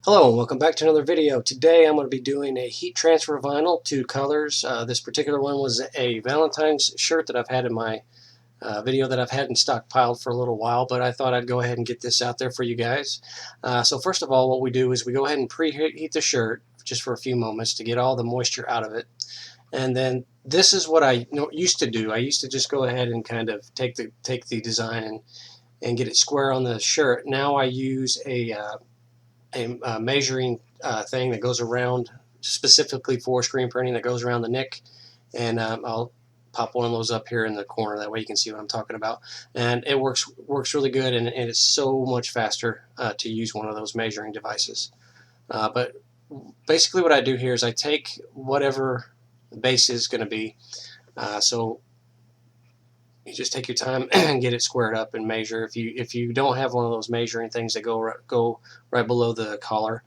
Hello and welcome back to another video. Today I'm going to be doing a heat transfer vinyl, two colors. This particular one was a Valentine's shirt that I've had in my video that I've had in stockpiled for a little while, but I thought I'd go ahead and get this out there for you guys. So first of all, what we do is we go ahead and preheat the shirt just for a few moments to get all the moisture out of it. And then this is what I used to do. I used to just go ahead and kind of take the design and get it square on the shirt. Now I use a measuring thing that goes around specifically for screen printing that goes around the neck, and I'll pop one of those up here in the corner, that way you can see what I'm talking about. And it works really good, and it's so much faster to use one of those measuring devices. But basically what I do here is I take whatever the base is going to be, so you just take your time and get it squared up and measure. If you don't have one of those measuring things that go right below the collar,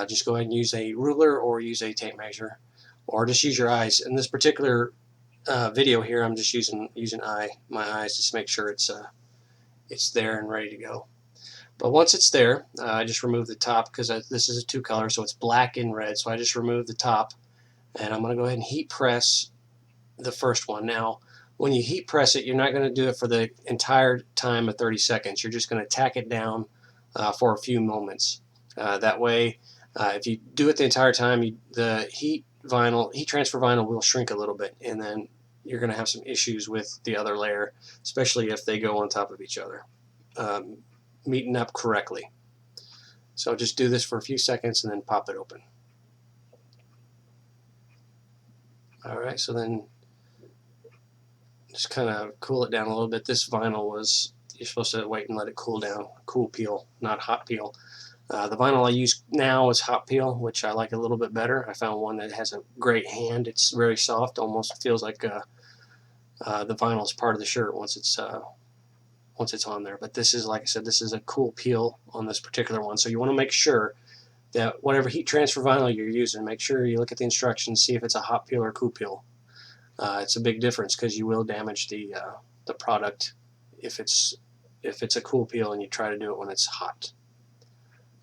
just go ahead and use a ruler or use a tape measure, or just use your eyes. In this particular video here, I'm just using my eyes just to make sure it's there and ready to go. But once it's there, I just remove the top, because this is a two color, so it's black and red. So I just remove the top, and I'm going to go ahead and heat press the first one. Now, when you heat press it, you're not going to do it for the entire time of 30 seconds. You're just going to tack it down for a few moments. That way, if you do it the entire time, the heat transfer vinyl will shrink a little bit, and then you're going to have some issues with the other layer, especially if they go on top of each other, meeting up correctly. So just do this for a few seconds and then pop it open. Alright, so then just kind of cool it down a little bit. This vinyl was, you're supposed to wait and let it cool down, cool peel, not hot peel. The vinyl I use now is hot peel, which I like a little bit better. I found one that has a great hand. It's very soft, almost feels like the vinyl is part of the shirt once it's on there. But this is, like I said, this is a cool peel on this particular one. So you want to make sure that whatever heat transfer vinyl you're using, make sure you look at the instructions, see if it's a hot peel or cool peel. It's a big difference, because you will damage the product if it's a cool peel and you try to do it when it's hot.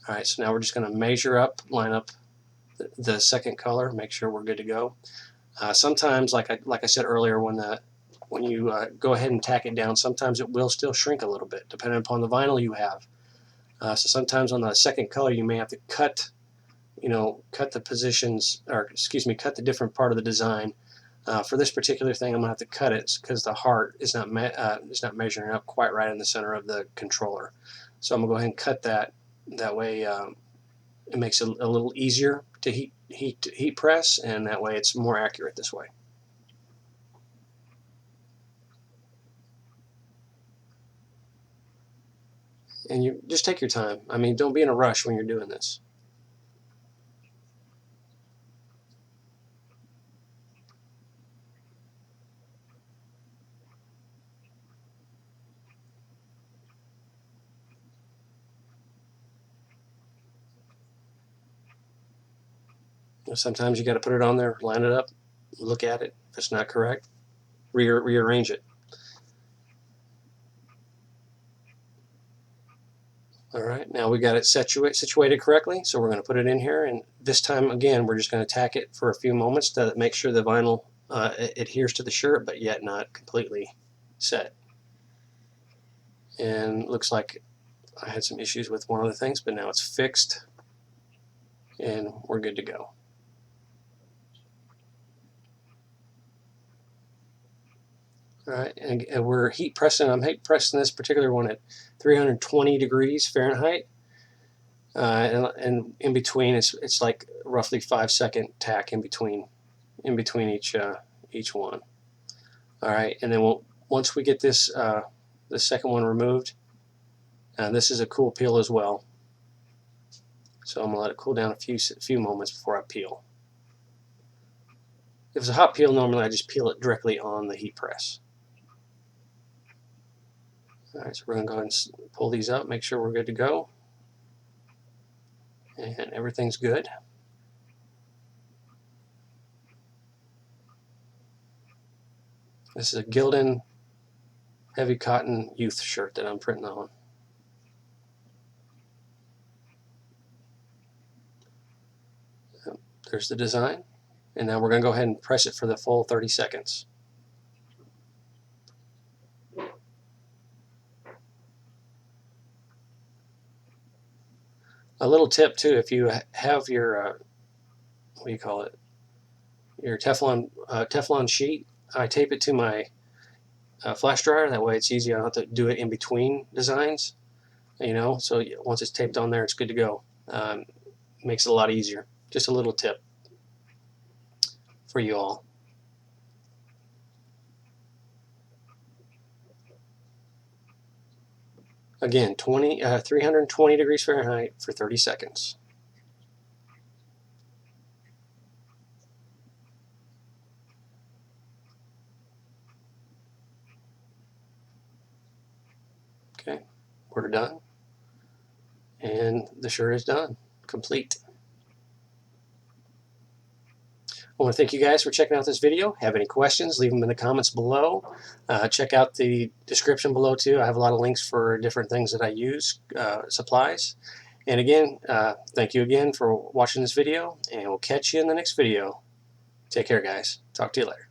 Alright, so now we're just going to measure up, line up the second color, make sure we're good to go. Sometimes, like I said earlier, when you go ahead and tack it down, sometimes it will still shrink a little bit, depending upon the vinyl you have. So sometimes on the second color you may have to cut the positions, or excuse me, cut the different part of the design. For this particular thing, I'm going to have to cut it because the heart is not measuring up quite right in the center of the controller. So I'm going to go ahead and cut that. That way it makes it a little easier to heat press, and that way it's more accurate this way. And you just take your time. I mean, don't be in a rush when you're doing this. Sometimes you got to put it on there, line it up, look at it. If it's not correct, rearrange it. Alright, now we got it situated correctly, so we're going to put it in here, and this time again we're just going to tack it for a few moments to make sure the vinyl adheres to the shirt, but yet not completely set. And looks like I had some issues with one of the things, but now it's fixed and we're good to go. Alright, and I'm heat pressing this particular one at 320 degrees Fahrenheit. And in between, it's like roughly 5-second tack in between each one. All right, and then once we get this the second one removed, this is a cool peel as well. So I'm gonna let it cool down a few moments before I peel. If it's a hot peel, normally I just peel it directly on the heat press. All right, so we're gonna go ahead and pull these up, make sure we're good to go, and everything's good. This is a Gildan heavy cotton youth shirt that I'm printing on. There's the design. And now we're going to go ahead and press it for the full 30 seconds. A little tip too, if you have your, what do you call it, your Teflon sheet, I tape it to my flash dryer. That way it's easy. I don't have to do it in between designs, you know, so once it's taped on there, it's good to go. Makes it a lot easier. Just a little tip for you all. Again, 320 degrees Fahrenheit for 30 seconds. Okay, we're done. And the shirt is done, complete. I want to thank you guys for checking out this video. Have any questions, leave them in the comments below. Check out the description below too. I have a lot of links for different things that I use, supplies. And again, thank you again for watching this video, and we'll catch you in the next video. Take care, guys. Talk to you later.